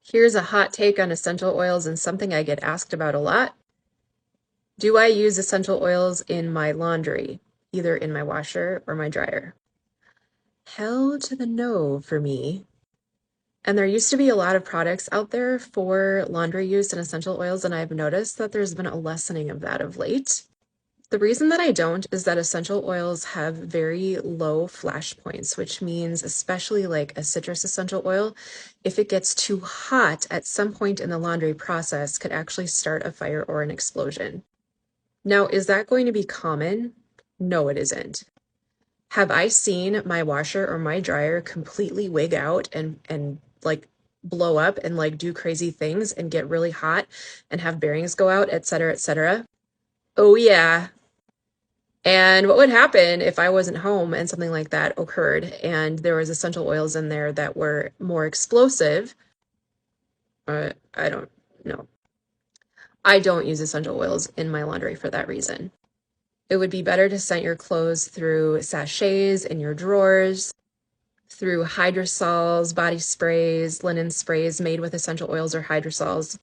Here's a hot take on essential oils and something I get asked about a lot. Do I use essential oils in my laundry, either in my washer or my dryer? Hell to the no for me. And there used to be a lot of products out there for laundry use and essential oils, and I've noticed that there's been a lessening of that of late. The reason that I don't is that essential oils have very low flash points, which means, especially like a citrus essential oil, if it gets too hot at some point in the laundry process, could actually start a fire or an explosion. Now, is that going to be common? No, it isn't. Have I seen my washer or my dryer completely wig out and like blow up and like do crazy things and get really hot and have bearings go out, et cetera, et cetera? Oh yeah. And what would happen if I wasn't home and something like that occurred and there was essential oils in there that were more explosive? I don't know. I don't use essential oils in my laundry for that reason. It would be better to scent your clothes through sachets in your drawers, through hydrosols, body sprays, linen sprays made with essential oils or hydrosols.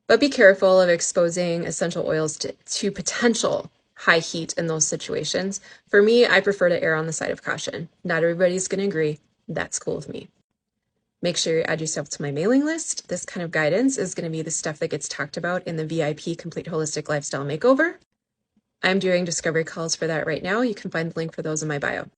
But be careful of exposing essential oils to potential high heat in those situations. For me, I prefer to err on the side of caution. Not everybody's going to agree. That's cool with me. Make sure you add yourself to my mailing list. This kind of guidance is going to be the stuff that gets talked about in the VIP Complete Holistic Lifestyle Makeover. I'm doing discovery calls for that right now. You can find the link for those in my bio.